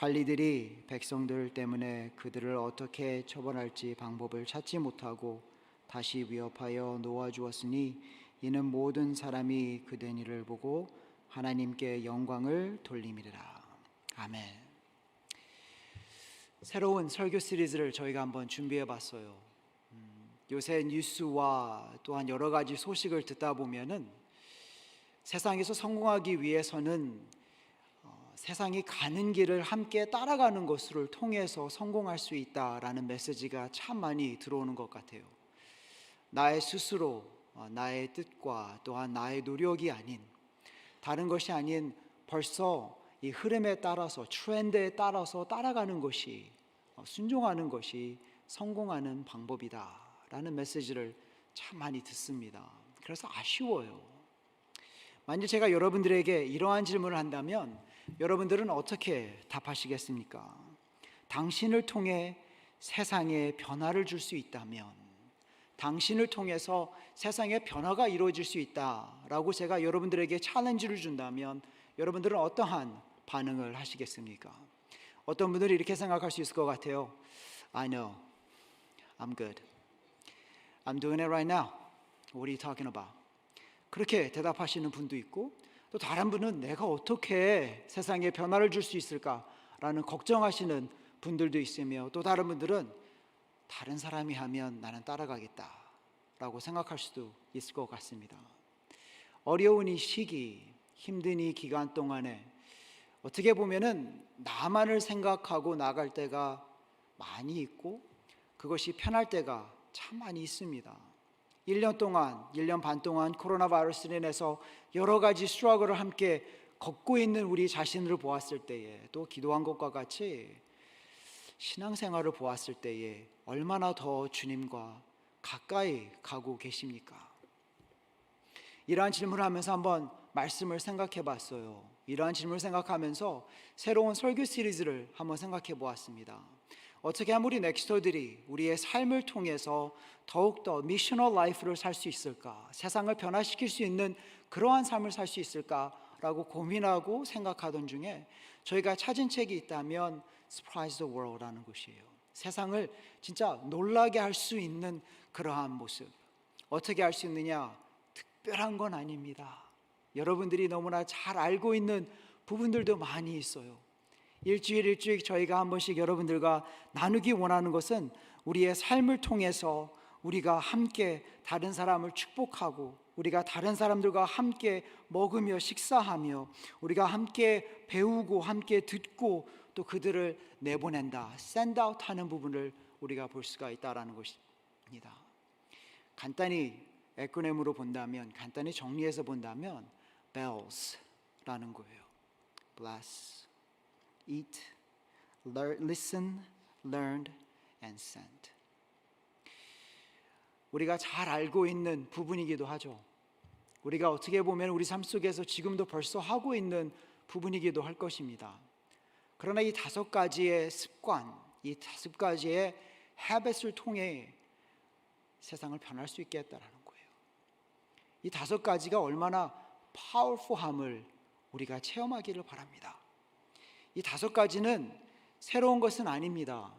관리들이 백성들 때문에 그들을 어떻게 처벌할지 방법을 찾지 못하고 다시 위협하여 놓아주었으니 이는 모든 사람이 그된 일을 보고 하나님께 영광을 돌림이라. 아멘. 새로운 설교 시리즈를 저희가 한번 준비해 봤어요. 요새 뉴스와 또한 여러 가지 소식을 듣다 보면은 세상에서 성공하기 위해서는 세상이 가는 길을 함께 따라가는 것을 통해서 성공할 수 있다라는 메시지가 참 많이 들어오는 것 같아요. 나의 스스로, 나의 뜻과 또한 나의 노력이 아닌, 다른 것이 아닌 벌써 이 흐름에 따라서, 트렌드에 따라서 따라가는 것이, 순종하는 것이 성공하는 방법이다라는 메시지를 참 많이 듣습니다. 그래서 아쉬워요. 만약 제가 여러분들에게 이러한 질문을 한다면 여러분들은 어떻게 답하시겠습니까? 당신을 통해 세상에 변화를 줄 수 있다면, 당신을 통해서 세상에 변화가 이루어질 수 있다라고 제가 여러분들에게 챌린지를 준다면 여러분들은 어떠한 반응을 하시겠습니까? 어떤 분들이 이렇게 생각할 수 있을 것 같아요. I know, I'm good, I'm doing it right now. What are you talking about? 그렇게 대답하시는 분도 있고, 또 다른 분은 내가 어떻게 세상에 변화를 줄 수 있을까라는 걱정하시는 분들도 있으며, 또 다른 분들은 다른 사람이 하면 나는 따라가겠다라고 생각할 수도 있을 것 같습니다. 어려운 이 시기, 힘든 이 기간 동안에 어떻게 보면은 나만을 생각하고 나갈 때가 많이 있고, 그것이 편할 때가 참 많이 있습니다. 1년 동안, 1년 반 동안 코로나 바이러스로 인해서 여러 가지 스트러글을 함께 걷고 있는 우리 자신을 보았을 때에, 또 기도한 것과 같이 신앙생활을 보았을 때에 얼마나 더 주님과 가까이 가고 계십니까? 이러한 질문을 하면서 한번 말씀을 생각해 봤어요. 이러한 질문을 생각하면서 새로운 설교 시리즈를 한번 생각해 보았습니다. 어떻게 하면 우리 넥스터들이 우리의 삶을 통해서 더욱더 미셔널 라이프를 살 수 있을까? 세상을 변화시킬 수 있는 그러한 삶을 살 수 있을까라고 고민하고 생각하던 중에 저희가 찾은 책이 있다면 Surprise the World라는 것이에요. 세상을 진짜 놀라게 할 수 있는 그러한 모습. 어떻게 할 수 있느냐? 특별한 건 아닙니다. 여러분들이 너무나 잘 알고 있는 부분들도 많이 있어요. 일주일 저희가 한 번씩 여러분들과 나누기 원하는 것은 우리의 삶을 통해서 우리가 함께 다른 사람을 축복하고, 우리가 다른 사람들과 함께 먹으며 식사하며, 우리가 함께 배우고 함께 듣고 또 그들을 내보낸다, send out 하는 부분을 우리가 볼 수가 있다라는 것입니다. 간단히 에크로님으로 본다면, 간단히 정리해서 본다면 BELLs라는 거예요. Bless, Eat, Listen, Learned, and Sent. 우리가 잘 알고 있는 부분이기도 하죠. 우리가 어떻게 보면 우리 삶 속에서 지금도 벌써 하고 있는 부분이기도 할 것입니다. 그러나 이 5가지의 습관, 이 5가지의 habits을 통해 세상을 변할 수 있게 했다라는 거예요. 이 5가지가 얼마나 파워풀함을 우리가 체험하기를 바랍니다. 이 5가지는 새로운 것은 아닙니다.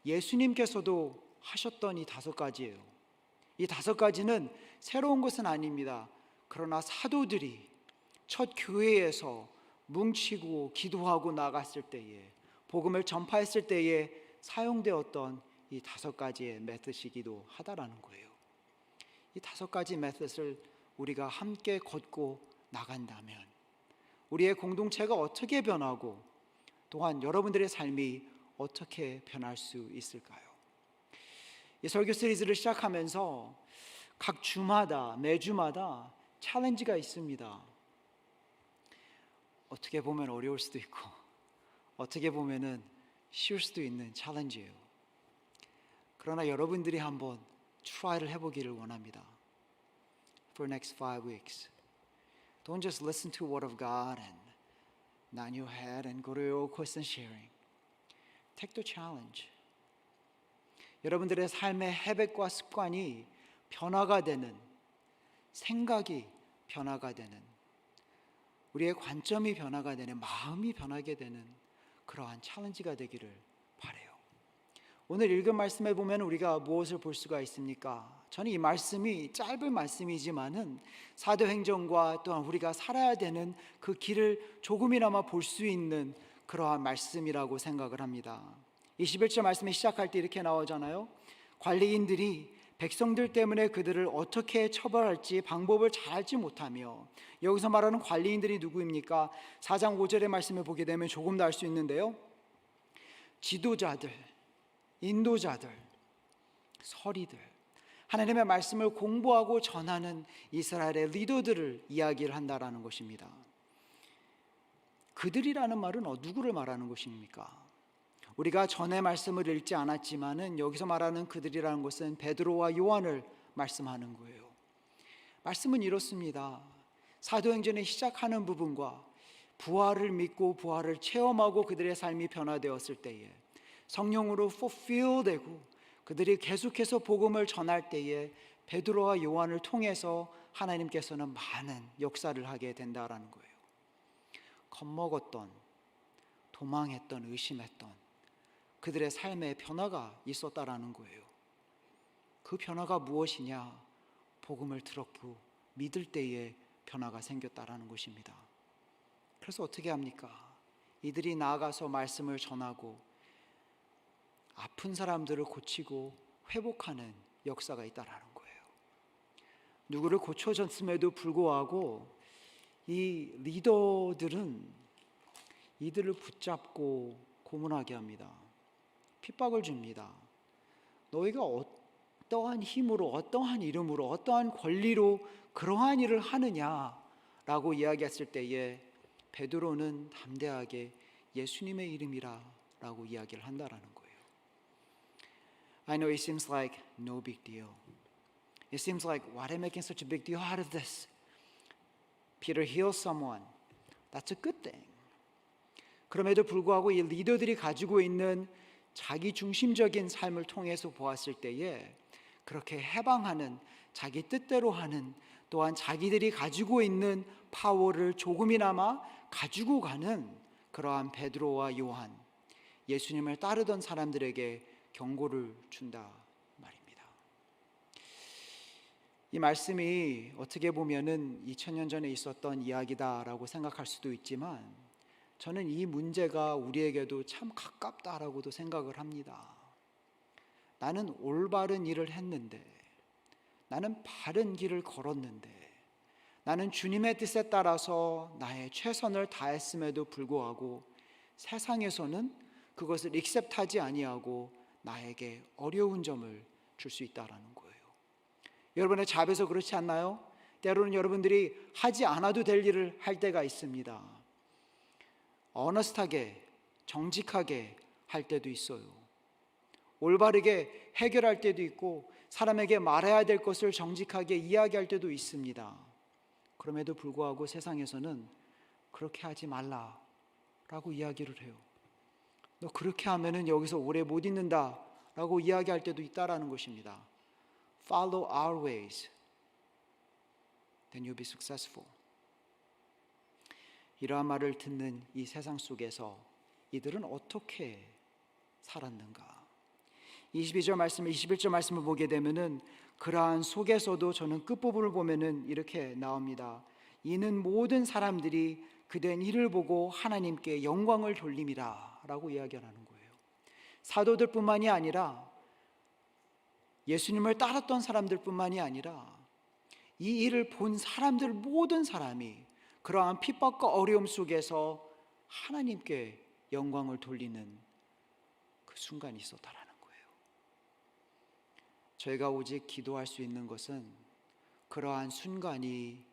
예수님께서도 하셨던 이 5가지예요. 이 5가지는 새로운 것은 아닙니다. 그러나 사도들이 첫 교회에서 뭉치고 기도하고 나갔을 때에, 복음을 전파했을 때에 사용되었던 이 5가지의 메시지이기도 하다라는 거예요. 이 5가지 메시지를 우리가 함께 걷고 나간다면 우리의 공동체가 어떻게 변하고, 또한 여러분들의 삶이 어떻게 변할 수 있을까요? 이 설교 시리즈를 시작하면서 각 주마다, 매주마다 챌린지가 있습니다. 어떻게 보면 어려울 수도 있고, 어떻게 보면은 쉬울 수도 있는 챌린지예요. 그러나 여러분들이 한번 트라이를 해보기를 원합니다. For next 5 weeks, don't just listen to the word of God and nod your head and go to your question sharing. Take the challenge. 여러분들의 삶의 해백과 습관이 변화가 되는, 생각이 변화가 되는, 우리의 관점이 변화가 되는, 마음이 변하게 되는 그러한 챌린지가 되기를 바라요. 오늘 읽은 말씀에 보면 우리가 무엇을 볼 수가 있습니까? 저는 이 말씀이 짧은 말씀이지만은 사도행전과 또한 우리가 살아야 되는 그 길을 조금이나마 볼 수 있는 그러한 말씀이라고 생각을 합니다. 21절 말씀이 시작할 때 이렇게 나오잖아요. 관리인들이 백성들 때문에 그들을 어떻게 처벌할지 방법을 잘 알지 못하며, 여기서 말하는 관리인들이 누구입니까? 4장 5절의 말씀을 보게 되면 조금 더 알 수 있는데요, 지도자들, 인도자들, 서리들, 하나님의 말씀을 공부하고 전하는 이스라엘의 리더들을 이야기를 한다라는 것입니다. 그들이라는 말은 누구를 말하는 것입니까? 우리가 전에 말씀을 읽지 않았지만은 여기서 말하는 그들이라는 것은 베드로와 요한을 말씀하는 거예요. 말씀은 이렇습니다. 사도행전의 시작하는 부분과 부활을 믿고 부활을 체험하고 그들의 삶이 변화되었을 때에, 성령으로 fulfill되고 그들이 계속해서 복음을 전할 때에 베드로와 요한을 통해서 하나님께서는 많은 역사를 하게 된다라는 거예요. 겁먹었던, 도망했던, 의심했던 그들의 삶에 변화가 있었다라는 거예요. 그 변화가 무엇이냐? 복음을 들었고 믿을 때에 변화가 생겼다라는 것입니다. 그래서 어떻게 합니까? 이들이 나아가서 말씀을 전하고 아픈 사람들을 고치고 회복하는 역사가 있다라는 거예요. 누구를 고쳐줬음에도 불구하고 이 리더들은 이들을 붙잡고 고문하게 합니다. 핍박을 줍니다. 너희가 어떠한 힘으로, 어떠한 이름으로, 어떠한 권리로 그러한 일을 하느냐라고 이야기했을 때에 베드로는 담대하게 예수님의 이름이라 라고 이야기를 한다라는 거예요. I know it seems like no big deal. It seems like, why are they making such a big deal out of this? Peter heals someone. That's a good thing. 그럼에도 불구하고 이 리더들이 가지고 있는 자기 중심적인 삶을 통해서 보았을 때에 그렇게 해방하는, 자기 뜻대로 하는, 또한 자기들이 가지고 있는 파워를 조금이나마 가지고 가는 그러한 베드로와 요한, 예수님을 따르던 사람들에게 경고를 준다 말입니다. 이 말씀이 어떻게 보면은 2000년 전에 있었던 이야기다라고 생각할 수도 있지만, 저는 이 문제가 우리에게도 참 가깝다라고도 생각을 합니다. 나는 올바른 일을 했는데, 나는 바른 길을 걸었는데, 나는 주님의 뜻에 따라서 나의 최선을 다했음에도 불구하고 세상에서는 그것을 액셉트하지 아니하고 나에게 어려운 점을 줄 수 있다라는 거예요. 여러분의 자비에서 그렇지 않나요? 때로는 여러분들이 하지 않아도 될 일을 할 때가 있습니다. 어너스트하게, 정직하게 할 때도 있어요. 올바르게 해결할 때도 있고 사람에게 말해야 될 것을 정직하게 이야기할 때도 있습니다. 그럼에도 불구하고 세상에서는 그렇게 하지 말라라고 이야기를 해요. 너 그렇게 하면은 여기서 오래 못 있는다라고 이야기할 때도 있다라는 것입니다. Follow our ways, then you'll be successful. 이러한 말을 듣는 이 세상 속에서 이들은 어떻게 살았는가? 22절 말씀, 21절 말씀을 보게 되면은 그러한 속에서도 저는 끝부분을 보면은 이렇게 나옵니다. 이는 모든 사람들이 그된 일을 보고 하나님께 영광을 돌림이라 라고 이야기하는 거예요. 사도들뿐만이 아니라 예수님을 따랐던 사람들뿐만이 아니라 이 일을 본 사람들, 모든 사람이 그러한 핍박과 어려움 속에서 하나님께 영광을 돌리는 그 순간이 있었다라는 거예요. 저희가 오직 기도할 수 있는 것은 그러한 순간이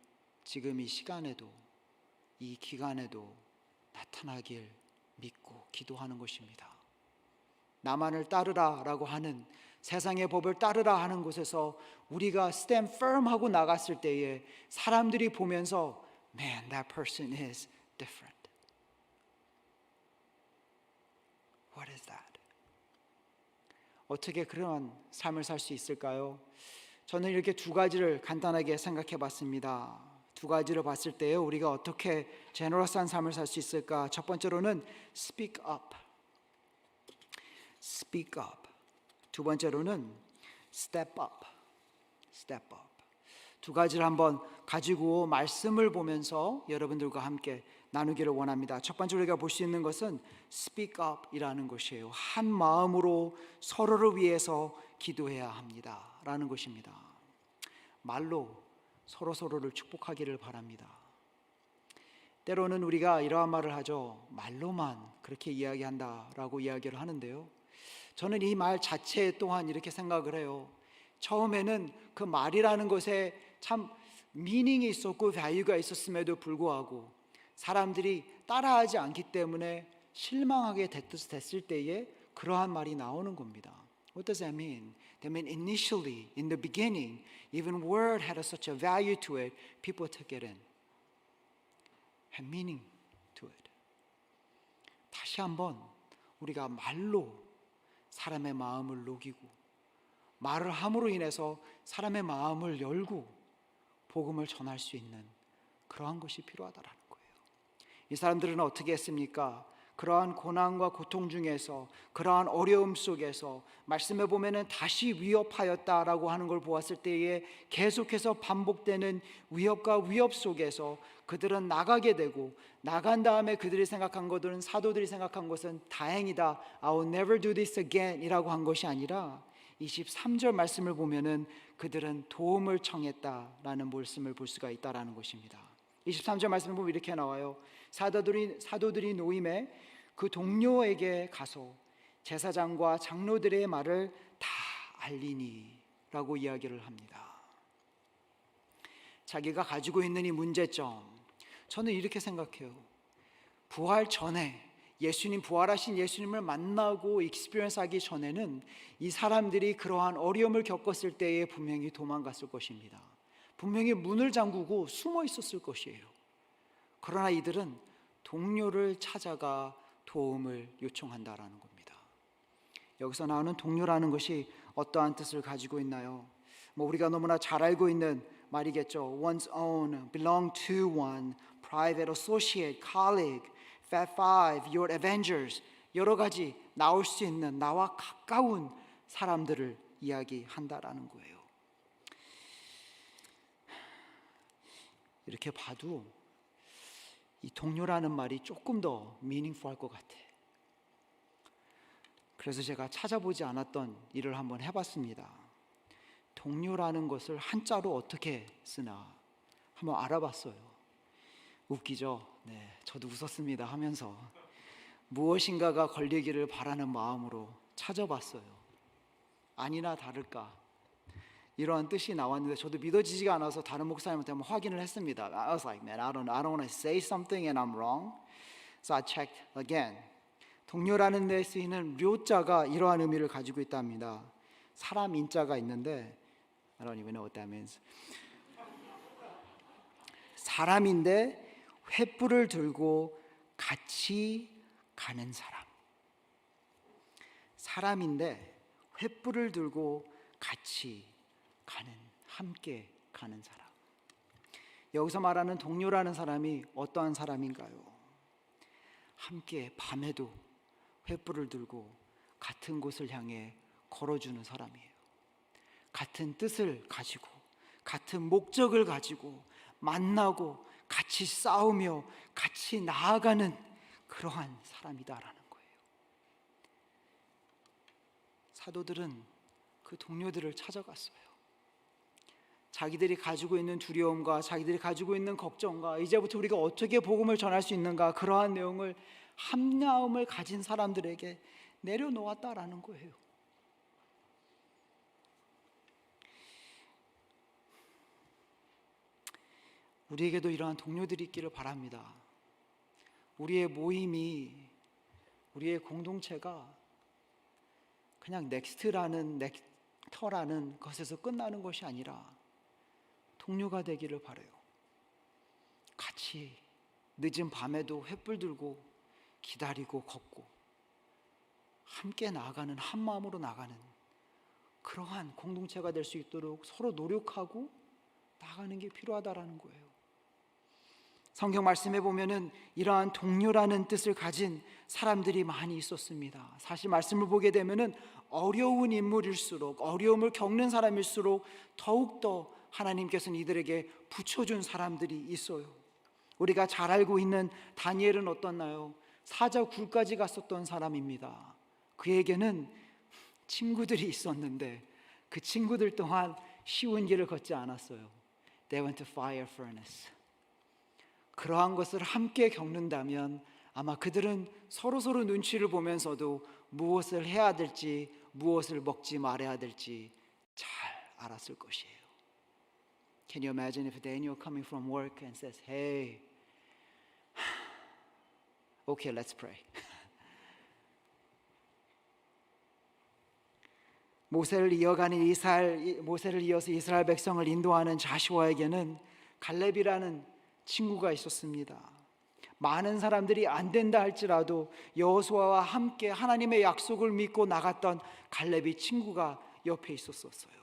지금 이 시간에도, 이 기간에도 나타나길 믿고 기도하는 것입니다. 나만을 따르라 라고 하는, 세상의 법을 따르라 하는 곳에서 우리가 stand firm 하고 나갔을 때에 사람들이 보면서 Man, that person is different. What is that? 어떻게 그런 삶을 살 수 있을까요? 저는 이렇게 두 가지를 간단하게 생각해 봤습니다. 두 가지를 봤을 때요, 우리가 어떻게 제너러스한 삶을 살 수 있을까? 첫 번째로는 speak up. speak up. 두 번째로는 step up. step up. 두 가지를 한번 가지고 말씀을 보면서 여러분들과 함께 나누기를 원합니다. 첫 번째로 우리가 볼 수 있는 것은 speak up이라는 것이에요. 한 마음으로 서로를 위해서 기도해야 합니다 라는 것입니다. 말로 서로를 축복하기를 바랍니다. 때로는 우리가 이러한 말을 하죠. 말로만 그렇게 이야기한다라고 이야기를 하는데요, 저는 이 말 자체 또한 이렇게 생각을 해요. 처음에는 그 말이라는 것에 참 미닝이 있었고 밸류가 있었음에도 불구하고 사람들이 따라하지 않기 때문에 실망하게 됐을 때에 그러한 말이 나오는 겁니다. What does that mean? That mean initially, in the beginning, even word had such a value to it, people took it in. Had meaning to it. 다시 한번 우리가 말로 사람의 마음을 녹이고 말을 함으로 인해서 사람의 마음을 열고 복음을 전할 수 있는 그러한 것이 필요하다라는 거예요. 이 사람들은 어떻게 했습니까? 그러한 고난과 고통 중에서, 그러한 어려움 속에서 말씀해 보면은 다시 위협하였다라고 하는 걸 보았을 때에 계속해서 반복되는 위협과 위협 속에서 그들은 나가게 되고, 나간 다음에 그들이 생각한 것들은, 사도들이 생각한 것은 다행이다, I will never do this again 이라고 한 것이 아니라 23절 말씀을 보면은 그들은 도움을 청했다라는 말씀을 볼 수가 있다라는 것입니다. 23절 말씀을 보면 이렇게 나와요. 사도들이 노임에 그 동료에게 가서 제사장과 장로들의 말을 다 알리니 라고 이야기를 합니다. 자기가 가지고 있는 이 문제점, 저는 이렇게 생각해요. 부활 전에 부활하신 예수님을 만나고 익스피리언스 하기 전에는 이 사람들이 그러한 어려움을 겪었을 때에 분명히 도망갔을 것입니다. 분명히 문을 잠그고 숨어 있었을 것이에요. 그러나 이들은 동료를 찾아가 도움을 요청한다라는 겁니다. 여기서 나오는 동료라는 것이 어떠한 뜻을 가지고 있나요? 우리가 너무나 잘 알고 있는 말이겠죠. One's own, belong to one, private associate, colleague, Fat Five, your avengers, 여러 가지 나올 수 있는 나와 가까운 사람들을 이야기한다라는 거예요. 이렇게 봐도 이 동료라는 말이 조금 더 meaningful할 것 같아. 그래서 제가 찾아보지 않았던 일을 한번 해봤습니다. 동료라는 것을 한자로 어떻게 쓰나 한번 알아봤어요. 웃기죠? 네, 저도 웃었습니다 하면서 무엇인가가 걸리기를 바라는 마음으로 찾아봤어요. 아니나 다를까 이러한 뜻이 나왔는데 저도 믿어지지가 않아서 다른 목사님한테 한번 확인을 했습니다. I was like, man, I don't want to say something and I'm wrong. So I checked again. 동료라는 데 쓰이는 료자가 이러한 의미를 가지고 있답니다. 사람 인자가 있는데 I don't even know what that means. 사람인데 횃불을 들고 같이 가는 사람. 사람인데 횃불을 들고 같이 가는, 함께 가는 사람. 여기서 말하는 동료라는 사람이 어떠한 사람인가요? 함께 밤에도 횃불을 들고 같은 곳을 향해 걸어주는 사람이에요. 같은 뜻을 가지고 같은 목적을 가지고 만나고 같이 싸우며 같이 나아가는 그러한 사람이다라는 거예요. 사도들은 그 동료들을 찾아갔어요. 자기들이 가지고 있는 두려움과 자기들이 가지고 있는 걱정과 이제부터 우리가 어떻게 복음을 전할 수 있는가, 그러한 내용을 합리함을 가진 사람들에게 내려놓았다라는 거예요. 우리에게도 이러한 동료들이 있기를 바랍니다. 우리의 모임이, 우리의 공동체가 그냥 넥스트라는 넥터라는 것에서 끝나는 것이 아니라 동료가 되기를 바라요. 같이 늦은 밤에도 횃불 들고 기다리고 걷고 함께 나아가는, 한 마음으로 나가는 그러한 공동체가 될 수 있도록 서로 노력하고 나가는 게 필요하다라는 거예요. 성경 말씀에 보면은 이러한 동료라는 뜻을 가진 사람들이 많이 있었습니다. 사실 말씀을 보게 되면은 어려운 인물일수록, 어려움을 겪는 사람일수록 더욱더 하나님께서는 이들에게 붙여준 사람들이 있어요. 우리가 잘 알고 있는 다니엘은 어떻나요? 사자 굴까지 갔었던 사람입니다. 그에게는 친구들이 있었는데 그 친구들 또한 쉬운 길을 걷지 않았어요. They went to fire furnace. 그러한 것을 함께 겪는다면 아마 그들은 서로서로 눈치를 보면서도 무엇을 해야 될지, 무엇을 먹지 말아야 될지 잘 알았을 것이에요. Can you imagine if Daniel coming from work and says, "Hey, okay, let's pray." 모세를 이어서 이스라엘 백성을 인도하는 자시와에게는 갈렙이라는 친구가 있었습니다. 많은 사람들이 안 된다 할지라도 여호수아와 함께 하나님의 약속을 믿고 나갔던 갈렙이 친구가 옆에 있었어요.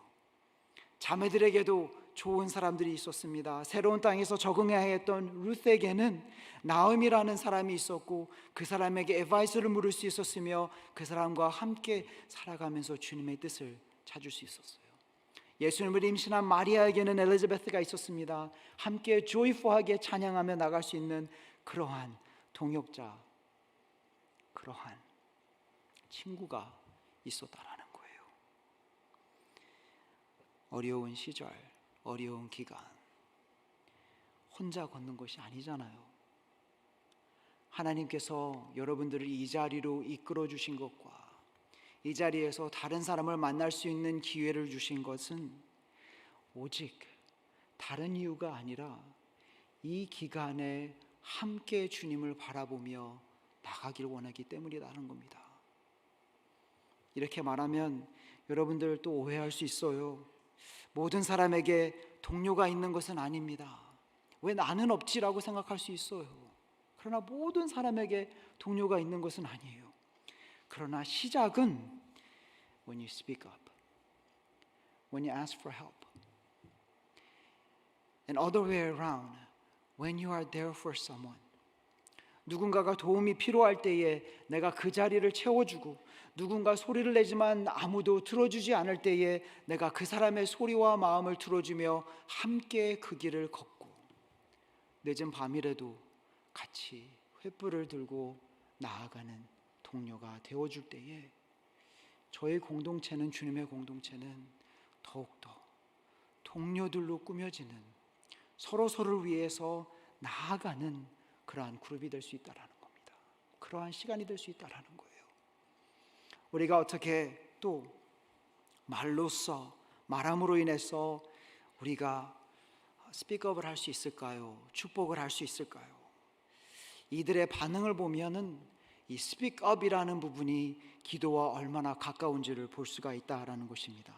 자매들에게도 좋은 사람들이 있었습니다. 새로운 땅에서 적응해야 했던 루스에게는 나음이라는 사람이 있었고 그 사람에게 애바이스를 물을 수 있었으며 그 사람과 함께 살아가면서 주님의 뜻을 찾을 수 있었어요. 예수님을 임신한 마리아에게는 엘리자베스가 있었습니다. 함께 조이풀하게 찬양하며 나갈 수 있는 그러한 동역자, 그러한 친구가 있었다라는 거예요. 어려운 시절, 어려운 기간, 혼자 걷는 것이 아니잖아요. 하나님께서 여러분들을 이 자리로 이끌어 주신 것과 이 자리에서 다른 사람을 만날 수 있는 기회를 주신 것은 오직 다른 이유가 아니라 이 기간에 함께 주님을 바라보며 나가길 원하기 때문이라는 겁니다. 이렇게 말하면 여러분들 또 오해할 수 있어요. 모든 사람에게 동료가 있는 것은 아닙니다. 왜 나는 없지라고 생각할 수 있어요. 그러나 모든 사람에게 동료가 있는 것은 아니에요. 그러나 시작은 when you speak up, when you ask for help, and other way around, when you are there for someone. 누군가가 도움이 필요할 때에 내가 그 자리를 채워주고 누군가 소리를 내지만 아무도 들어주지 않을 때에 내가 그 사람의 소리와 마음을 들어주며 함께 그 길을 걷고 늦은 밤이라도 같이 횃불을 들고 나아가는 동료가 되어줄 때에 저의 공동체는, 주님의 공동체는 더욱더 동료들로 꾸며지는, 서로서로를 위해서 나아가는 그러한 그룹이 될 수 있다는 겁니다. 그러한 시간이 될 수 있다는 거예요. 우리가 어떻게 또 말로써, 말함으로 인해서 우리가 스피크업을 할 수 있을까요? 축복을 할 수 있을까요? 이들의 반응을 보면은 이 스피크업이라는 부분이 기도와 얼마나 가까운지를 볼 수가 있다라는 것입니다.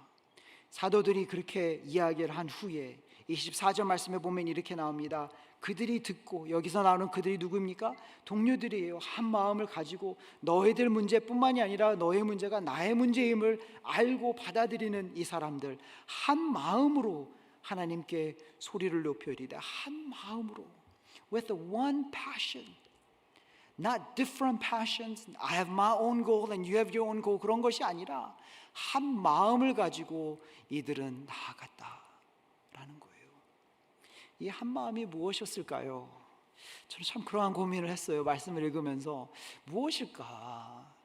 사도들이 그렇게 이야기를 한 후에 24절 말씀에 보면 이렇게 나옵니다. 그들이 듣고, 여기서 나오는 그들이 누구입니까? 동료들이에요. 한 마음을 가지고 너희들 문제뿐만이 아니라 너의 문제가 나의 문제임을 알고 받아들이는 이 사람들, 한 마음으로 하나님께 소리를 높여 이르되, 한 마음으로, with one passion, not different passions. I have my own goal and you have your own goal. 그런 것이 아니라 한 마음을 가지고 이들은 나아갔다라는 거예요. 이 한 마음이 무엇이었을까요? 저는 참 그러한 고민을 했어요. 말씀을 읽으면서 무엇일까?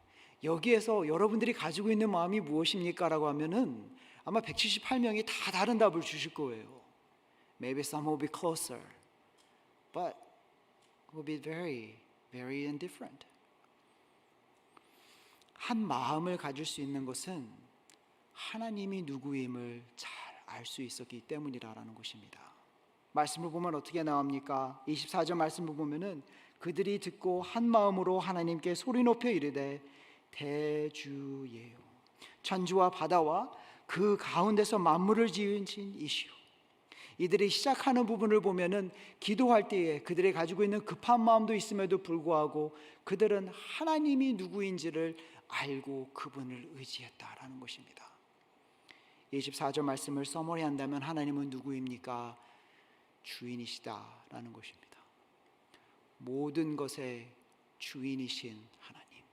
여기에서 여러분들이 가지고 있는 마음이 무엇입니까? 라고 하면은 아마 178명이 다 다른 답을 주실 거예요. Maybe some will be closer, but will be very indifferent. 한 마음을 가질 수 있는 것은 하나님이 누구임을 잘 알 수 있었기 때문이라는 것입니다. 말씀을 보면 어떻게 나옵니까? 24절 말씀을 보면은 그들이 듣고 한 마음으로 하나님께 소리 높여 이르되 대주예요. 천지와 바다와 그 가운데서 만물을 지으신 이시오. 이들이 시작하는 부분을 보면은 기도할 때에 그들이 가지고 있는 급한 마음도 있음에도 불구하고 그들은 하나님이 누구인지를 알고 그분을 의지했다라는 것입니다. 24절 말씀을 서머리한다면 하나님은 누구입니까? 주인이시다라는 것입니다. 모든 것의 주인이신 하나님.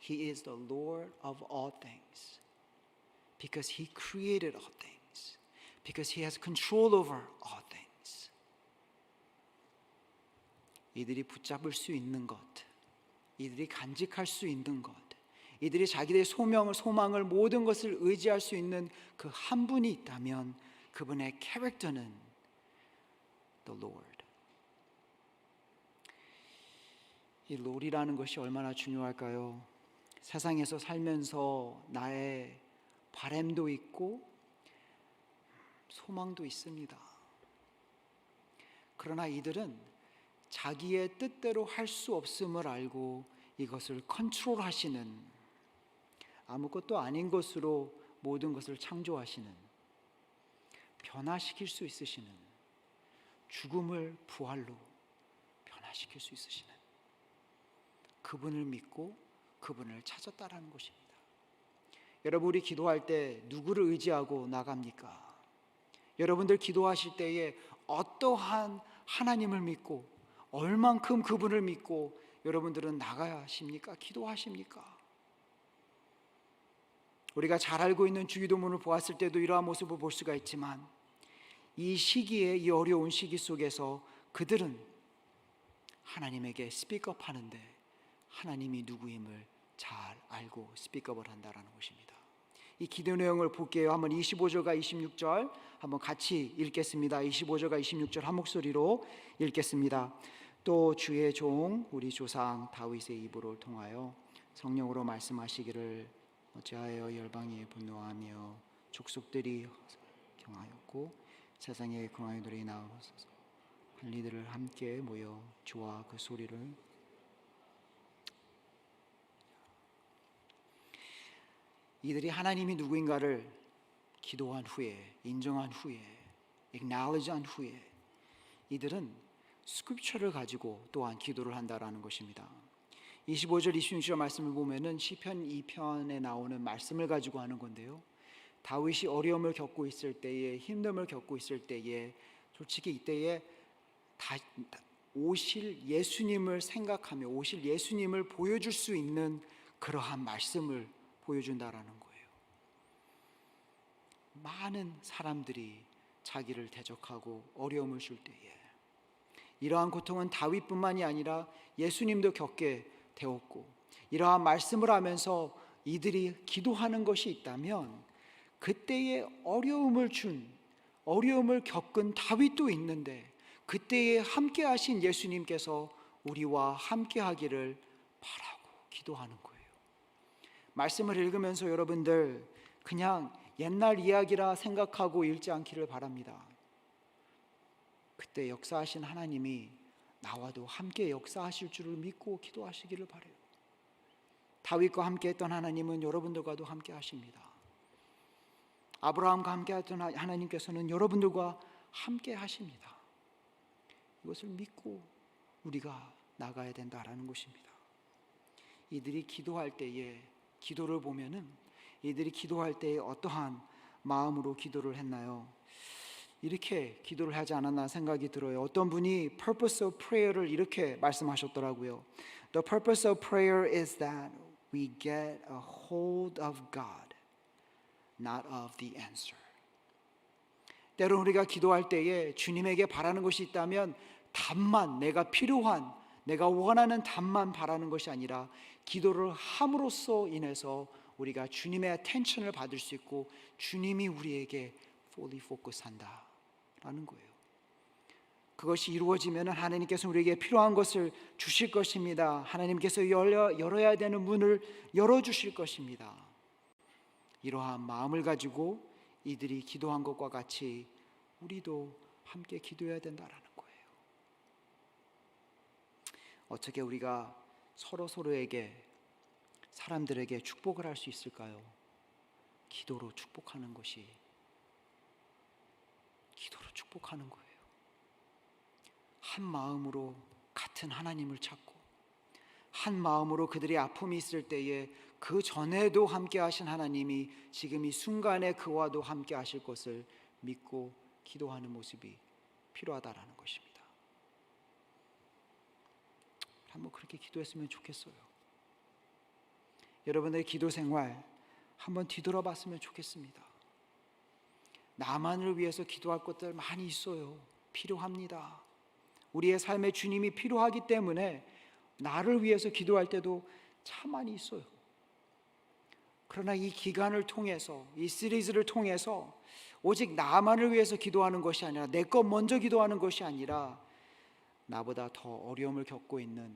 He is the Lord of all things. Because He created all things. Because He has control over all things. 이들이 붙잡을 수 있는 것, 이들이 간직할 수 있는 것, 이들이 자기들의 소망을 모든 것을 의지할 수 있는 그 한 분이 있다면 그분의 캐릭터는 the Lord. 이 롤이라는 것이 얼마나 중요할까요? 세상에서 살면서 나의 바램도 있고 소망도 있습니다. 그러나 이들은 자기의 뜻대로 할 수 없음을 알고 이것을 컨트롤하시는, 아무것도 아닌 것으로 모든 것을 창조하시는, 변화시킬 수 있으시는, 죽음을 부활로 변화시킬 수 있으시는 그분을 믿고 그분을 찾았다라는 것입니다. 여러분, 우리 기도할 때 누구를 의지하고 나갑니까? 여러분들 기도하실 때에 어떠한 하나님을 믿고 얼만큼 그분을 믿고 여러분들은 나가십니까? 기도하십니까? 우리가 잘 알고 있는 주기도문을 보았을 때도 이러한 모습을 볼 수가 있지만 이 시기에, 이 어려운 시기 속에서 그들은 하나님에게 스피크업 하는데 하나님이 누구임을 잘 알고 스피크업을 한다라는 것입니다. 이 기도 내용을 볼게요. 한번 25절과 26절 한번 같이 읽겠습니다. 25절과 26절 한 목소리로 읽겠습니다. 또 주의 종 우리 조상 다윗의 입으로 통하여 성령으로 말씀하시기를 어찌하여 열방이 분노하며 족속들이 경하였고 세상에 공항들이 나오소서 관리들을 함께 모여 주와 그 소리를. 이들이 하나님이 누구인가를 기도한 후에, 인정한 후에, acknowledge한 후에 이들은 스크립처를 가지고 또한 기도를 한다라는 것입니다. 25절 26절 말씀을 보면은 시편 2편에 나오는 말씀을 가지고 하는 건데요, 다윗이 어려움을 겪고 있을 때에, 힘듦을 겪고 있을 때에 솔직히 이때에 오실 예수님을 생각하며 오실 예수님을 보여줄 수 있는 그러한 말씀을 보여준다라는 거예요. 많은 사람들이 자기를 대적하고 어려움을 줄 때에 이러한 고통은 다윗뿐만이 아니라 예수님도 겪게 되었고, 이러한 말씀을 하면서 이들이 기도하는 것이 있다면 그때에 어려움을 겪은 다윗도 있는데 그때에 함께 하신 예수님께서 우리와 함께 하기를 바라고 기도하는 거예요. 말씀을 읽으면서 여러분들 그냥 옛날 이야기라 생각하고 읽지 않기를 바랍니다. 그때 역사하신 하나님이 나와도 함께 역사하실 줄을 믿고 기도하시기를 바라요. 다윗과 함께 했던 하나님은 여러분들과도 함께 하십니다. 아브라함과 함께 했던 하나님께서는 여러분들과 함께 하십니다. 이것을 믿고 우리가 나가야 된다라는 것입니다. 이들이 기도할 때에 기도를 보면은 이들이 기도할 때에 어떠한 마음으로 기도를 했나요? 이렇게 기도를 하지 않았나 생각이 들어요. 어떤 분이 purpose of prayer를 이렇게 말씀하셨더라고요. The purpose of prayer is that we get a hold of God, not of the answer. 때로 우리가 기도할 때에 주님에게 바라는 것이 있다면 답만, 내가 필요한, 내가 원하는 답만 바라는 것이 아니라 기도를 함으로써 인해서 우리가 주님의 attention을 받을 수 있고 주님이 우리에게 fully focus 한다라는 거예요. 그것이 이루어지면 하나님께서 우리에게 필요한 것을 주실 것입니다. 하나님께서 열어야 되는 문을 열어주실 것입니다. 이러한 마음을 가지고 이들이 기도한 것과 같이 우리도 함께 기도해야 된다라는 거예요. 어떻게 우리가 서로에게, 사람들에게 축복을 할 수 있을까요? 기도로 축복하는 것이, 기도로 축복하는 거예요. 한 마음으로 같은 하나님을 찾고 한 마음으로 그들의 아픔이 있을 때에 그 전에도 함께 하신 하나님이 지금 이 순간에 그와도 함께 하실 것을 믿고 기도하는 모습이 필요하다라는 것입니다. 한번 그렇게 기도했으면 좋겠어요. 여러분의 기도 생활 한번 뒤돌아봤으면 좋겠습니다. 나만을 위해서 기도할 것들 많이 있어요. 필요합니다. 우리의 삶에 주님이 필요하기 때문에 나를 위해서 기도할 때도 참 많이 있어요. 그러나 이 기간을 통해서, 이 시리즈를 통해서 오직 나만을 위해서 기도하는 것이 아니라, 내 것 먼저 기도하는 것이 아니라 나보다 더 어려움을 겪고 있는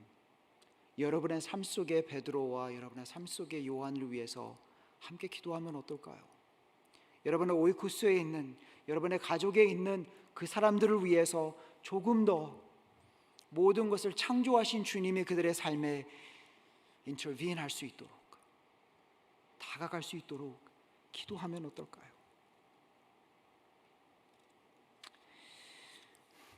여러분의 삶 속의 베드로와 여러분의 삶 속의 요한을 위해서 함께 기도하면 어떨까요? 여러분의 오이쿠스에 있는, 여러분의 가족에 있는 그 사람들을 위해서 조금 더 모든 것을 창조하신 주님이 그들의 삶에 인터빈 할 수 있도록, 다가갈 수 있도록 기도하면 어떨까요?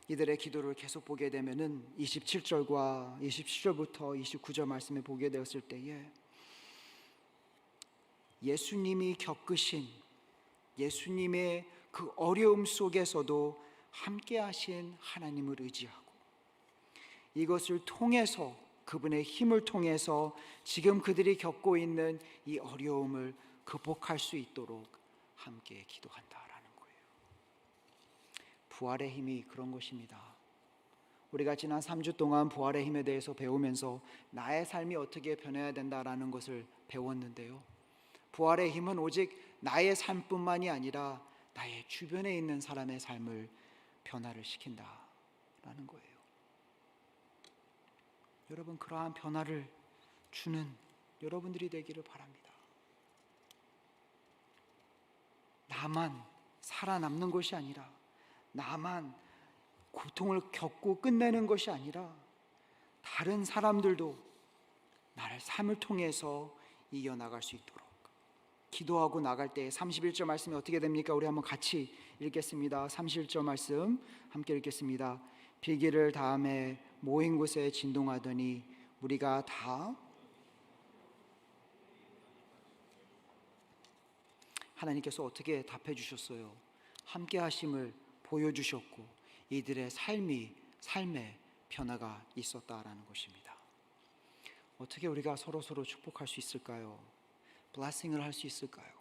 이들의 기도를 계속 보게 되면은 27절과 27절부터 29절 말씀에 보게 되었을 때에 예수님이 겪으신, 예수님의 그 어려움 속에서도 함께 하신 하나님을 의지하고, 이것을 통해서, 그분의 힘을 통해서 지금 그들이 겪고 있는 이 어려움을 극복할 수 있도록 함께 기도한다라는 거예요. 부활의 힘이 그런 것입니다. 우리가 지난 3주 동안 부활의 힘에 대해서 배우면서 나의 삶이 어떻게 변해야 된다라는 것을 배웠는데요, 부활의 힘은 오직 나의 삶뿐만이 아니라 나의 주변에 있는 사람의 삶을 변화를 시킨다라는 거예요. 여러분, 그러한 변화를 주는 여러분들이 되기를 바랍니다. 나만 살아남는 것이 아니라, 나만 고통을 겪고 끝내는 것이 아니라 다른 사람들도 나를 삶을 통해서 이겨나갈 수 있도록 기도하고 나갈 때 31절 말씀이 어떻게 됩니까? 우리 한번 같이 읽겠습니다. 31절 말씀 함께 읽겠습니다. 비기를 다음에 모인 곳에 진동하더니 우리가 다, 하나님께서 어떻게 답해 주셨어요? 함께 하심을 보여주셨고 이들의 삶에 변화가 있었다라는 것입니다. 어떻게 우리가 서로 축복할 수 있을까요? 블레싱을 할 수 있을까요?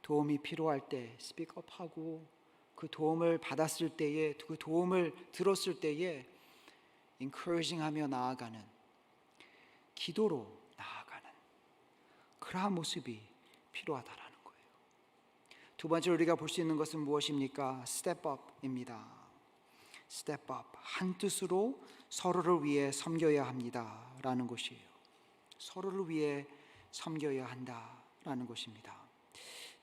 도움이 필요할 때 스픽업하고, 그 도움을 받았을 때에, 그 도움을 들었을 때에 encouraging하며 나아가는, 기도로 나아가는 그러한 모습이 필요하다라는 거예요. 두 번째로 우리가 볼 수 있는 것은 무엇입니까? 스텝업입니다. 스텝업, 한 뜻으로 서로를 위해 섬겨야 합니다라는 것이에요. 서로를 위해 섬겨야 한다라는 것입니다.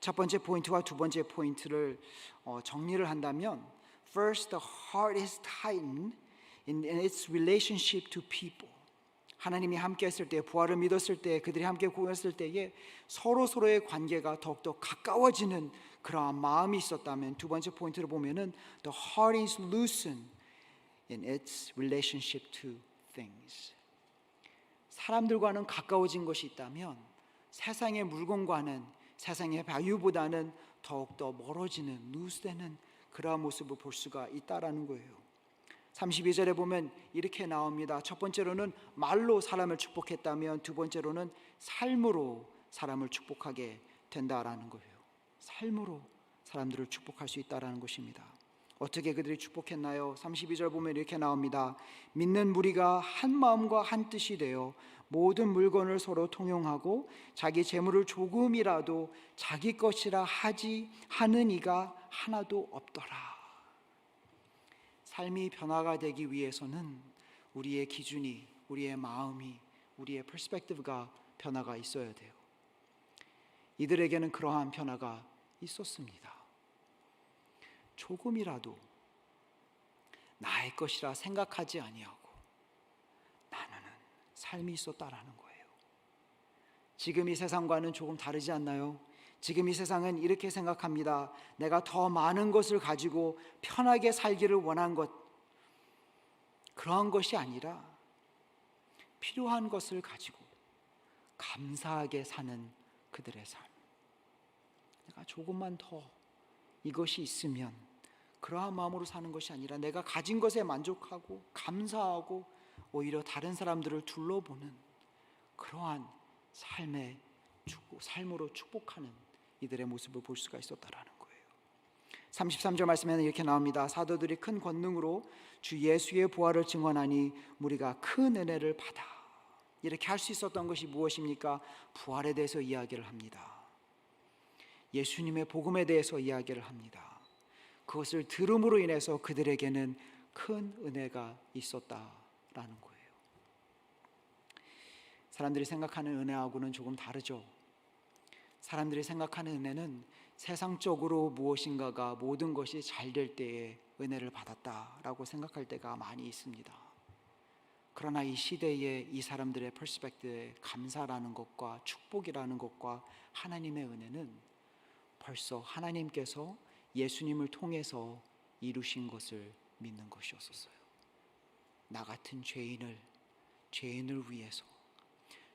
첫 번째 포인트와 두 번째 포인트를 정리를 한다면, First, the heart is tightened in its relationship to people. 하나님이 함께 했을 때, 부활을 믿었을 때, 그들이 함께 구했을 때에 서로의 관계가 더욱더 가까워지는 그러한 마음이 있었다면, 두 번째 포인트를 보면은 The heart is loosened in its relationship to things. 사람들과는 가까워진 것이 있다면 세상의 물건과는, 세상의 value보다는 더욱더 멀어지는, 루스되는 그러한 모습을 볼 수가 있다라는 거예요. 32절에 보면 이렇게 나옵니다. 첫 번째로는 말로 사람을 축복했다면, 두 번째로는 삶으로 사람을 축복하게 된다라는 거예요. 삶으로 사람들을 축복할 수 있다라는 것입니다. 어떻게 그들이 축복했나요? 32절 보면 이렇게 나옵니다. 믿는 무리가 한 마음과 한 뜻이 되어 모든 물건을 서로 통용하고 자기 재물을 조금이라도 자기 것이라 하는 이가 하나도 없더라. 삶이 변화가 되기 위해서는 우리의 기준이, 우리의 마음이, 우리의 퍼스펙티브가 변화가 있어야 돼요. 이들에게는 그러한 변화가 있었습니다. 조금이라도 나의 것이라 생각하지 아니하고 나누는 삶이 있었다라는 거예요. 지금 이 세상과는 조금 다르지 않나요? 지금 이 세상은 이렇게 생각합니다. 내가 더 많은 것을 가지고 편하게 살기를 원한 것, 그러한 것이 아니라 필요한 것을 가지고 감사하게 사는 그들의 삶. 내가 조금만 더 이것이 있으면, 그러한 마음으로 사는 것이 아니라 내가 가진 것에 만족하고 감사하고 오히려 다른 사람들을 둘러보는 그러한 삶으로 축복하는 이들의 모습을 볼 수가 있었다라는 거예요. 33절 말씀에는 이렇게 나옵니다. 사도들이 큰 권능으로 주 예수의 부활을 증언하니 우리가 큰 은혜를 받아. 이렇게 할 수 있었던 것이 무엇입니까? 부활에 대해서 이야기를 합니다. 예수님의 복음에 대해서 이야기를 합니다. 그것을 들음으로 인해서 그들에게는 큰 은혜가 있었다라는 거예요. 사람들이 생각하는 은혜하고는 조금 다르죠. 사람들이 생각하는 은혜는 세상적으로 무엇인가가 모든 것이 잘 될 때에 은혜를 받았다라고 생각할 때가 많이 있습니다. 그러나 이 시대에 이 사람들의 퍼스펙트에 감사라는 것과 축복이라는 것과 하나님의 은혜는 벌써 하나님께서 예수님을 통해서 이루신 것을 믿는 것이었어요. 나 같은 죄인을 위해서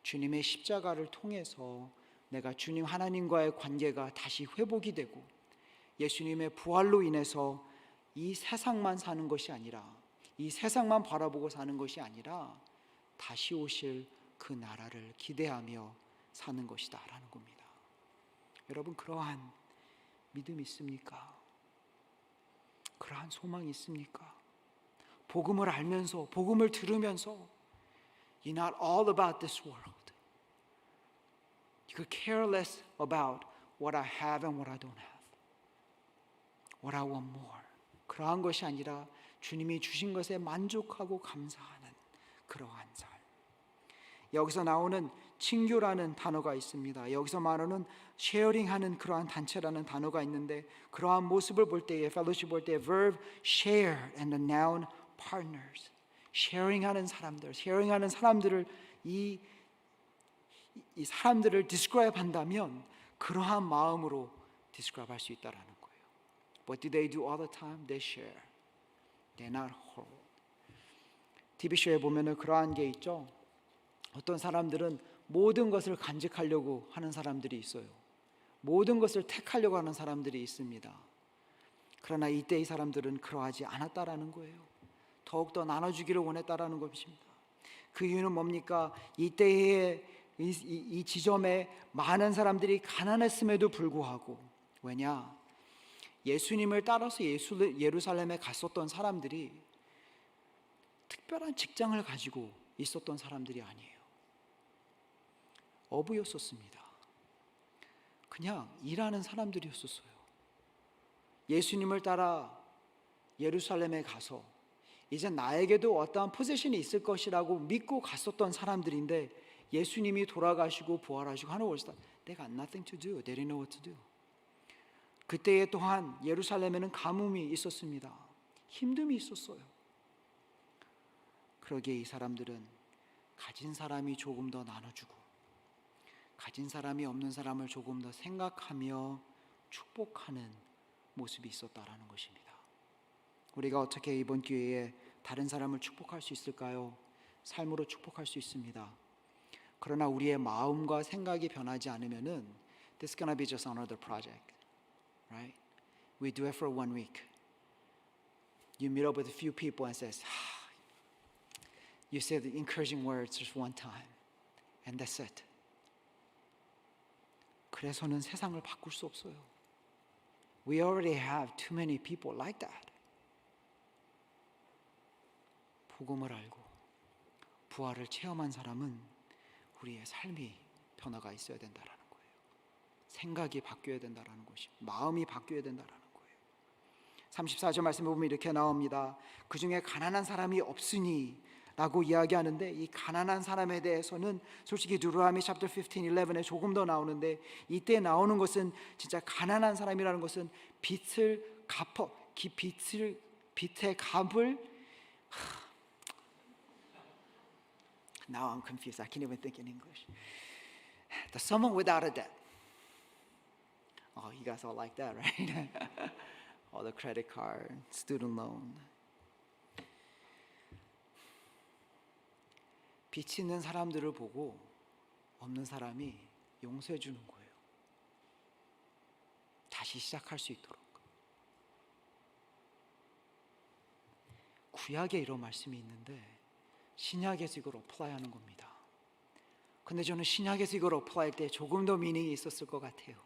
주님의 십자가를 통해서 내가 주님 하나님과의 관계가 다시 회복이 되고 예수님의 부활로 인해서 이 세상만 사는 것이 아니라 이 세상만 바라보고 사는 것이 아니라 다시 오실 그 나라를 기대하며 사는 것이다 라는 겁니다. 여러분, 그러한 믿음이 있습니까? 그러한 소망이 있습니까? 복음을 알면서, 복음을 들으면서 You're not all about this world. You could care less about what I have and what I don't have. What I want more. 그러한 것이 아니라 주님이 주신 것에 만족하고 감사하는 그러한 삶. 여기서 나오는 친교라는 단어가 있습니다. 여기서 말하는 쉐어링하는 그러한 단체라는 단어가 있는데 그러한 모습을 볼 때에 fellowship 볼 때에 verb share and the noun partners. 쉐어링하는 사람들을 이 사람들을 describe 한다면 그러한 마음으로 describe 할 수 있다라는 거예요. What do they do all the time? They share. They're not hold. TV쇼에 보면은 그러한 게 있죠. 어떤 사람들은 모든 것을 간직하려고 하는 사람들이 있어요. 모든 것을 택하려고 하는 사람들이 있습니다. 그러나 이때 이 사람들은 그러하지 않았다라는 거예요. 더욱더 나눠주기를 원했다라는 것입니다. 그 이유는 뭡니까? 이때의 이 지점에 많은 사람들이 가난했음에도 불구하고 왜냐? 예수님을 따라서 예루살렘에 갔었던 사람들이 특별한 직장을 가지고 있었던 사람들이 아니에요. 어부였었습니다. 그냥 일하는 사람들이었었어요. 예수님을 따라 예루살렘에 가서 이제 나에게도 어떠한 포지션이 있을 것이라고 믿고 갔었던 사람들인데 예수님이 돌아가시고 부활하시고 하는 것이다. They got nothing to do. They didn't know what to do. 그때에 또한 예루살렘에는 가뭄이 있었습니다. 힘듦이 있었어요. 그러기에 이 사람들은 가진 사람이 조금 더 나눠주고 가진 사람이 없는 사람을 조금 더 생각하며 축복하는 모습이 있었다라는 것입니다. 우리가 어떻게 이번 기회에 다른 사람을 축복할 수 있을까요? 삶으로 축복할 수 있습니다. 그러나 우리의 마음과 생각이 변하지 않으면은 this is gonna be just another project, right? We do it for 1 week. You meet up with a few people and says, you say the encouraging words just one time, and that's it. 그래서는 세상을 바꿀 수 없어요. We already have too many people like that. 복음을 알고 부활을 체험한 사람은 우리의 삶이 변화가 있어야 된다라는 거예요. 생각이 바뀌어야 된다라는 것이, 마음이 바뀌어야 된다라는 거예요. 34절 말씀에 보면 이렇게 나옵니다. 그 중에 가난한 사람이 없으니 라고 이야기하는데 이 가난한 사람에 대해서는 솔직히 두루라미 챕터 15, 11에 조금 더 나오는데 이때 나오는 것은 진짜 가난한 사람이라는 것은 빚의 값을 Now I'm confused. I can't even think in English. The someone without a debt. Oh, you guys all like that, right? All the credit card, student loan. 빚 있는 사람들을 보고 없는 사람이 용서해 주는 거예요. 다시 시작할 수 있도록. 구약에 이런 말씀이 있는데 신약에서 이걸 어플라이하는 겁니다. 근데 저는 신약에서 이걸 어플라이할 때 조금 더 미닝이 있었을 것 같아요.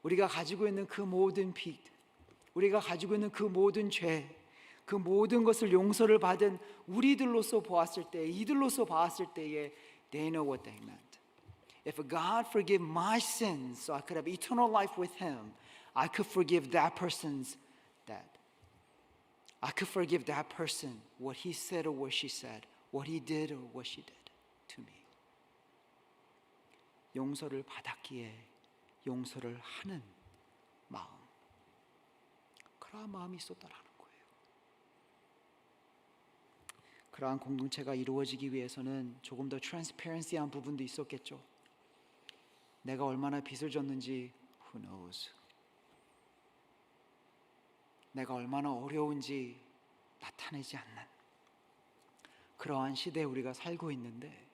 우리가 가지고 있는 그 모든 빚, 우리가 가지고 있는 그 모든 죄, 그 모든 것을 용서를 받은 우리들로서 보았을 때, 이들로서 봤을 때에 they know what they meant. If God forgive my sins so I could have eternal life with Him, I could forgive that person's debt. I could forgive that person what he said or what she said, what he did or what she did to me. 용서를 받았기에 용서를 하는 마음, 그러한 마음이 있었다라는 거예요. 그러한 공동체가 이루어지기 위해서는 조금 더 트랜스페런시한 부분도 있었겠죠. 내가 얼마나 빚을 졌는지 who knows. 내가 얼마나 어려운지 나타내지 않는 그러한 시대에 우리가 살고 있는데,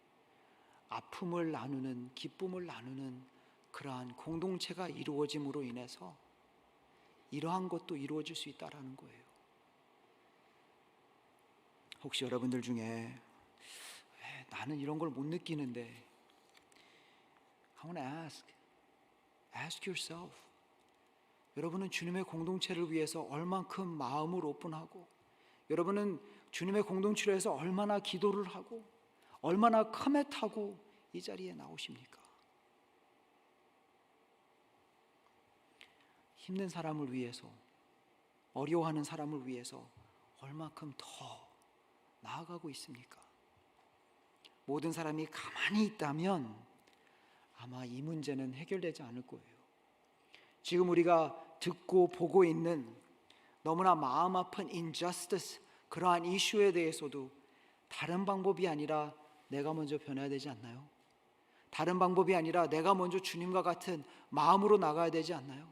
아픔을 나누는, 기쁨을 나누는 그러한 공동체가 이루어짐으로 인해서 이러한 것도 이루어질 수 있다라는 거예요. 혹시 여러분들 중에 나는 이런 걸 못 느끼는데, I want to ask yourself. 여러분은 주님의 공동체를 위해서 얼만큼 마음을 오픈하고, 여러분은 주님의 공동체를 위해서 얼마나 기도를 하고, 얼마나 커밋하고 이 자리에 나오십니까? 힘든 사람을 위해서, 어려워하는 사람을 위해서 얼만큼 더 나아가고 있습니까? 모든 사람이 가만히 있다면 아마 이 문제는 해결되지 않을 거예요. 지금 우리가 듣고 보고 있는 너무나 마음 아픈 injustice, 그러한 이슈에 대해서도 다른 방법이 아니라 내가 먼저 변해야 되지 않나요? 다른 방법이 아니라 내가 먼저 주님과 같은 마음으로 나가야 되지 않나요?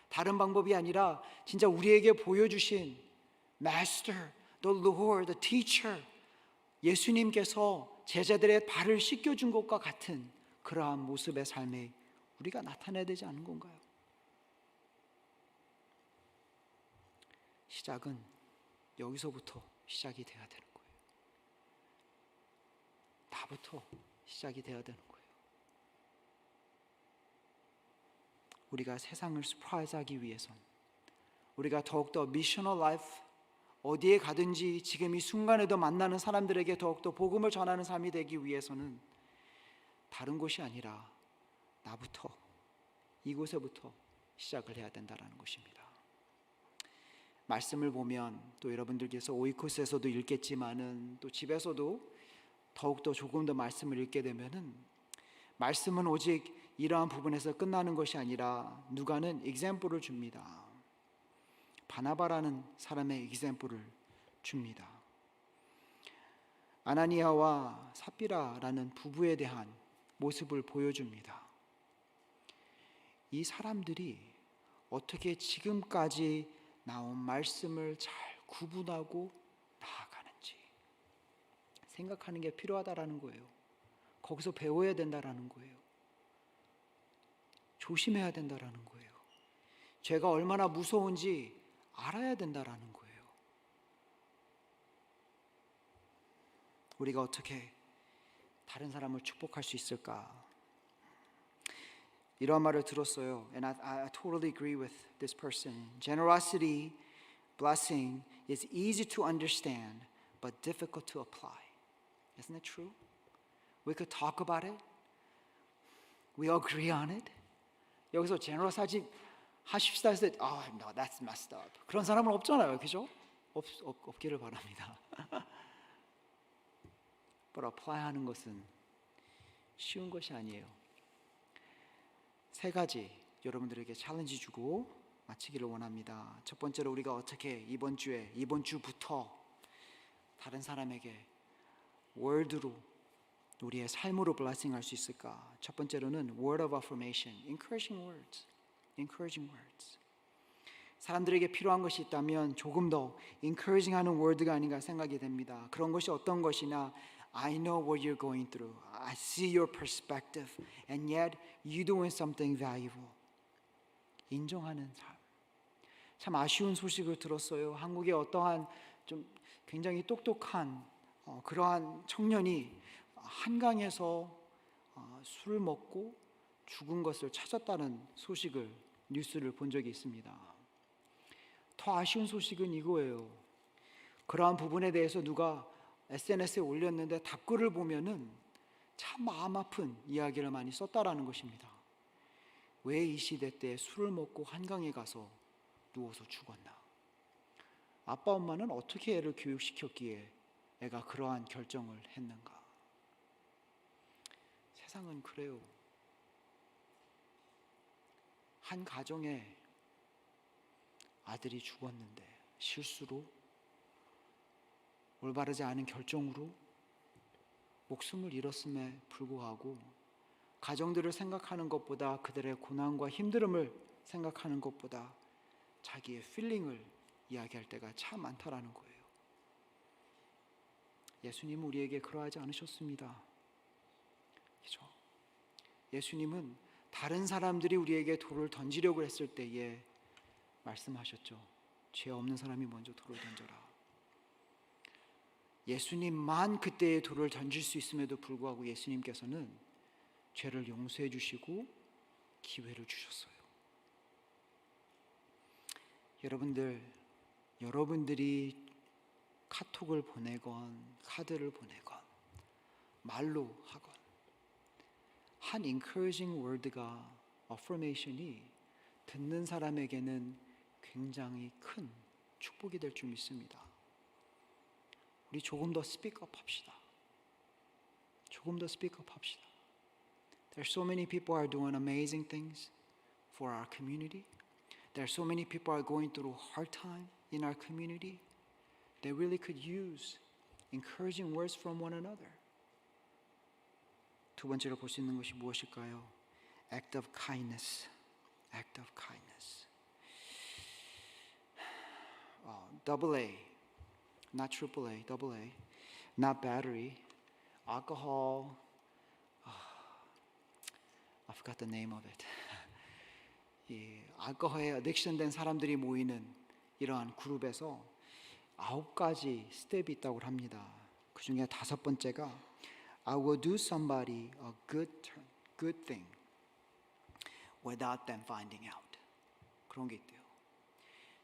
다른 방법이 아니라 진짜 우리에게 보여주신 Master, the Lord, the Teacher, 예수님께서 제자들의 발을 씻겨준 것과 같은 그러한 모습의 삶에 우리가 나타내야 되지 않은 건가요? 시작은 여기서부터 시작이 돼야 되는 거예요. 나부터 시작이 돼야 되는 거예요. 우리가 세상을 스프라이즈하기 위해선, 우리가 더욱더 미셔널 라이프, 어디에 가든지 지금 이 순간에도 만나는 사람들에게 더욱더 복음을 전하는 삶이 되기 위해서는 다른 곳이 아니라 나부터, 이곳에부터 시작을 해야 된다는 것입니다. 말씀을 보면 또 여러분들께서 오이코스에서도 읽겠지만은 또 집에서도 더욱더 조금 더 말씀을 읽게 되면은, 말씀은 오직 이러한 부분에서 끝나는 것이 아니라 누가는 example을 줍니다. 바나바라는 사람의 example을 줍니다. 아나니아와 삽비라라는 부부에 대한 모습을 보여줍니다. 이 사람들이 어떻게 지금까지 나온 말씀을 잘 구분하고 나아가는지 생각하는 게 필요하다라는 거예요. 거기서 배워야 된다라는 거예요. 조심해야 된다라는 거예요. 죄가 얼마나 무서운지 알아야 된다라는 거예요. 우리가 어떻게 다른 사람을 축복할 수 있을까? 이런 말을 들었어요. And I totally agree with this person. Generosity, blessing is easy to understand, but difficult to apply. Isn't it true? We could talk about it. We agree on it. 여기서 generosity 하십시다 했을 때, no, that's messed up. 그런 사람은 없잖아요, 그죠? 없기를 바랍니다. But apply 하는 것은 쉬운 것이 아니에요. 세 가지 여러분들에게 챌린지 주고 마치기를 원합니다. 첫 번째로 우리가 어떻게 이번 주부터 다른 사람에게 word로, 우리의 삶으로 블레싱할 수 있을까? 첫 번째로는 word of affirmation, encouraging words. 사람들에게 필요한 것이 있다면 조금 더 encouraging하는 word가 아닌가 생각이 됩니다. 그런 것이 어떤 것이냐? I know what you're going through. I see your perspective. And yet you're doing something valuable. 인정하는 삶. 참 아쉬운 소식을 들었어요. 한국의 어떠한 좀 굉장히 똑똑한 그러한 청년이 한강에서 술을 먹고 죽은 것을 찾았다는 소식을 뉴스를 본 적이 있습니다. 더 아쉬운 소식은 이거예요. 그러한 부분에 대해서 누가 SNS에 올렸는데 답글을 보면은 참 마음 아픈 이야기를 많이 썼다라는 것입니다. 왜 이 시대 때 술을 먹고 한강에 가서 누워서 죽었나? 아빠 엄마는 어떻게 애를 교육시켰기에 애가 그러한 결정을 했는가? 세상은 그래요. 한 가정에 아들이 죽었는데 실수로, 올바르지 않은 결정으로 목숨을 잃었음에 불구하고 가정들을 생각하는 것보다, 그들의 고난과 힘듦을 생각하는 것보다 자기의 필링을 이야기할 때가 참 많다라는 거예요. 예수님은 우리에게 그러하지 않으셨습니다. 그렇죠? 예수님은 다른 사람들이 우리에게 돌을 던지려고 했을 때에 말씀하셨죠. 죄 없는 사람이 먼저 돌을 던져라. 예수님만 그때의 돌을 던질 수 있음에도 불구하고 예수님께서는 죄를 용서해 주시고 기회를 주셨어요. 여러분들이 카톡을 보내건 카드를 보내건 말로 하건 한 encouraging word가, affirmation이 듣는 사람에게는 굉장히 큰 축복이 될 줄 믿습니다. 우리 조금 더 스피크업 합시다. 조금 더 스피크업 합시다. There's so many people are doing amazing things for our community. There's so many people are going through hard time in our community. They really could use encouraging words from one another. 두 번째로 볼 수 있는 것이 무엇일까요? Act of kindness. Act of kindness. Double A, not triple A, double A, not battery, alcohol. I forgot the name of it. 이 알코올에 어딕션된 사람들이 모이는 이러한 그룹에서 9가지 스텝이 있다고 합니다. 그 중에 5번째가 I will do somebody a good thing without them finding out. 그런 게 있대요.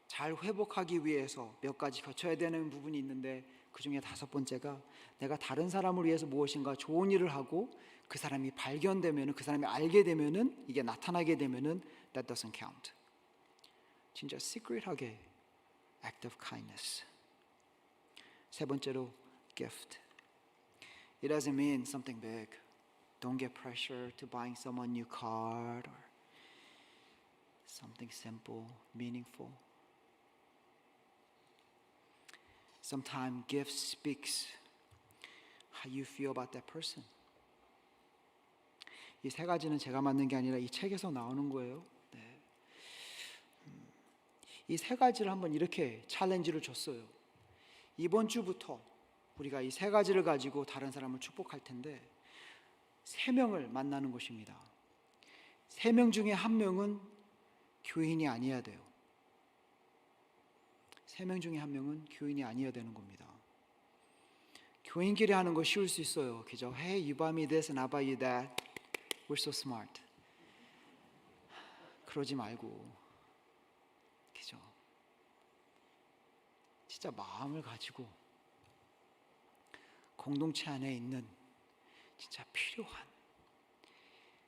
잘 회복하기 위해서 몇 가지 거쳐야 되는 부분이 있는데 그 중에 5번째가 내가 다른 사람을 위해서 무엇인가 좋은 일을 하고 그 사람이 발견되면은, 그 사람이 알게 되면은, 이게 나타나게 되면은 that doesn't count. 진짜 시크릿하게 act of kindness. 세 번째로 gift. It doesn't mean something big. Don't get pressure to buying someone a new card or something simple, meaningful. Sometimes gift speaks how you feel about that person. 이 3가지는 제가 만든 게 아니라 이 책에서 나오는 거예요. 네. 이 3가지를 한번 이렇게 챌린지를 줬어요. 이번 주부터 우리가 이 3가지를 가지고 다른 사람을 축복할 텐데 3명을 만나는 것입니다. 3명 중에 1명은 교인이 아니어야 돼요. 3명 중에 1명은 교인이 아니어야 되는 겁니다. 교인끼리 하는 거 쉬울 수 있어요. 그죠? Hey, you buy me this and I buy you that. We're so smart. 그러지 말고, 그죠? 진짜 마음을 가지고 공동체 안에 있는 진짜 필요한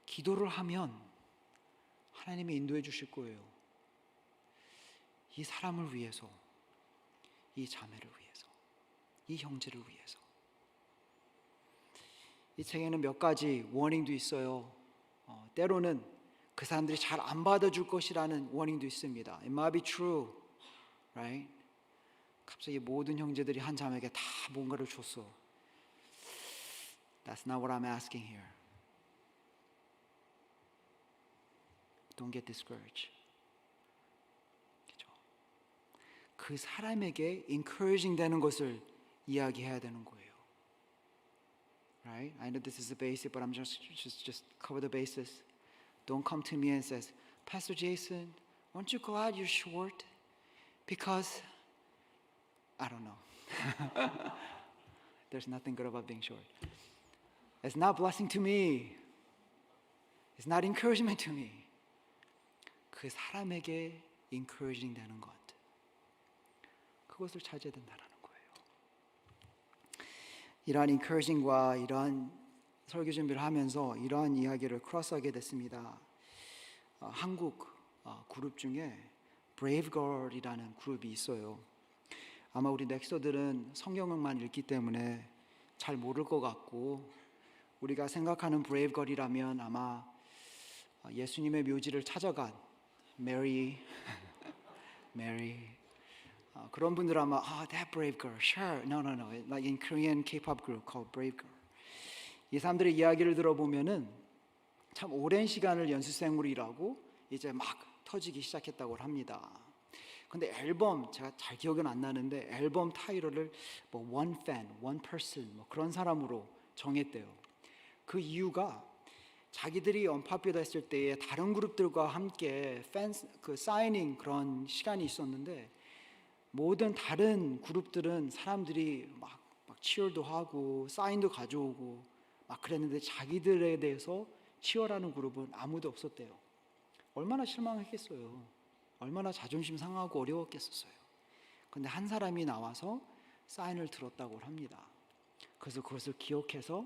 기도를 하면 하나님이 인도해 주실 거예요. 이 사람을 위해서, 이 자매를 위해서, 이 형제를 위해서. 이 책에는 몇 가지 워닝도 있어요. 때로는 그 사람들이 잘 안 받아줄 것이라는 워닝도 있습니다. It might be true, right? 갑자기 모든 형제들이 한 자매에게 다 뭔가를 줬어. That's not what I'm asking here. Don't get discouraged. 그죠? 그 사람에게 encouraging 되는 것을 이야기해야 되는 거예요. Right? I know this is the basic, but I'm just cover the basis. Don't come to me and says, Pastor Jason, aren't you glad you're short? Because I don't know. There's nothing good about being short. It's not blessing to me. It's not encouragement to me. 그 사람에게 encouraging 되는 것, 그것을 찾아야 된다는 거예요. 이러한 encouraging과 이러한 설교 준비를 하면서 이러한 이야기를 크로스하게 됐습니다. 한국 그룹 중에 Brave Girl이라는 그룹이 있어요. 아마 우리 넥스터들은 성경만 읽기 때문에 잘 모를 것 같고, 우리가 생각하는 Brave Girl이라면 아마 예수님의 묘지를 찾아간 메리 그런 분들 아마 that brave girl, sure, no, like in Korean K-pop group called Brave Girl. 이 사람들의 이야기를 들어보면은 참 오랜 시간을 연습생으로 일하고 이제 막 터지기 시작했다고 합니다. 근데 앨범, 제가 잘 기억은 안 나는데 앨범 타이틀을 뭐 one fan, one person 뭐 그런 사람으로 정했대요. 그 이유가 자기들이 언파퓰러 했을 때에 다른 그룹들과 함께 그 사이닝 그런 시간이 있었는데, 모든 다른 그룹들은 사람들이 막 치열도 하고 사인도 가져오고 막 그랬는데 자기들에 대해서 치열하는 그룹은 아무도 없었대요. 얼마나 실망했겠어요. 얼마나 자존심 상하고 어려웠겠었어요. 근데 한 사람이 나와서 사인을 들었다고 합니다. 그래서 그것을 기억해서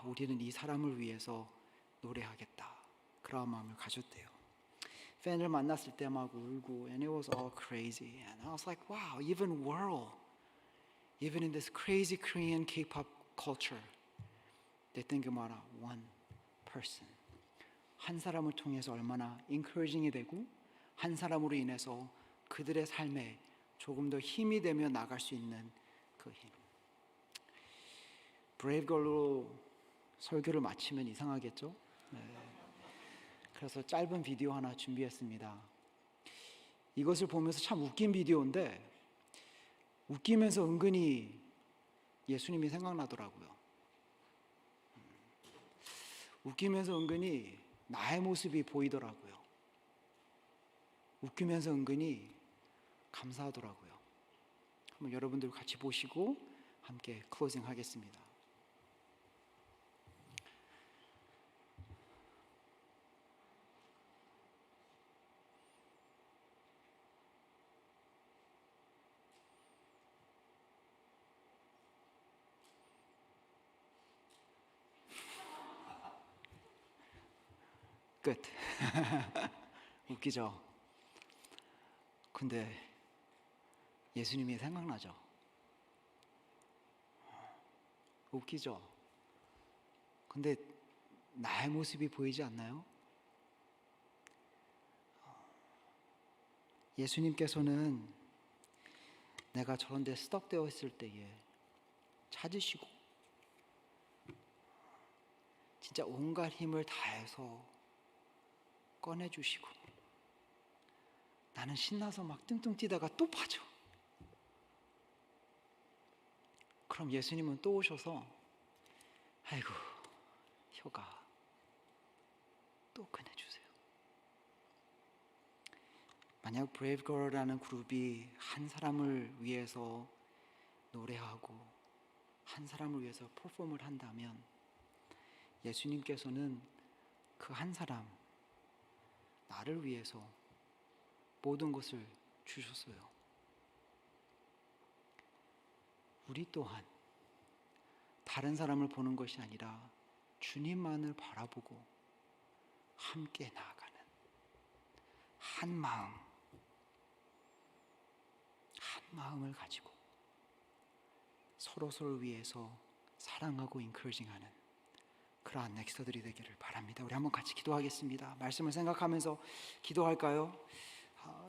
우리는 이 사람을 위해서 노래하겠다, 그런 마음을 가졌대요. 팬을 만났을 때 막 울고, and it was all crazy. And I was like, wow, even world, even in this crazy Korean K-pop culture, they think about one person. 한 사람을 통해서 얼마나 encouraging이 되고, 한 사람으로 인해서 그들의 삶에 조금 더 힘이 되며 나갈 수 있는 그 힘. 브레이브 걸로 설교를 마치면 이상하겠죠? 네. 그래서 짧은 비디오 하나 준비했습니다. 이것을 보면서 참 웃긴 비디오인데, 웃기면서 은근히 예수님이 생각나더라고요. 웃기면서 은근히 나의 모습이 보이더라고요. 웃기면서 은근히 감사하더라고요. 한번 여러분들 같이 보시고 함께 클로징 하겠습니다. 끝. 웃기죠? 근데 예수님이 생각나죠? 웃기죠? 근데 나의 모습이 보이지 않나요? 예수님께서는 내가 저런 데 스떡되어 있을 때에 찾으시고 진짜 온갖 힘을 다해서 꺼내주시고, 나는 신나서 막 뚱뚱 뛰다가 또 빠져. 그럼 예수님은 또 오셔서 아이고 효가 또 꺼내주세요. 만약 브레이브 걸이라는 그룹이 한 사람을 위해서 노래하고 한 사람을 위해서 퍼폼을 한다면, 예수님께서는 그 한 사람, 나를 위해서 모든 것을 주셨어요. 우리 또한 다른 사람을 보는 것이 아니라 주님만을 바라보고 함께 나아가는 한 마음을 가지고 서로를 위해서 사랑하고 인커리징하는 그러한 넥스터들이 되기를 바랍니다. 우리 한번 같이 기도하겠습니다. 말씀을 생각하면서 기도할까요?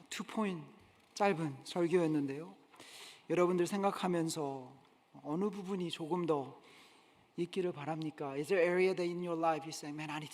2포인트 짧은 설교였는데요, 여러분들 생각하면서 어느 부분이 조금 더 있기를 바랍니까? Is there area that in your life you say, man, I need to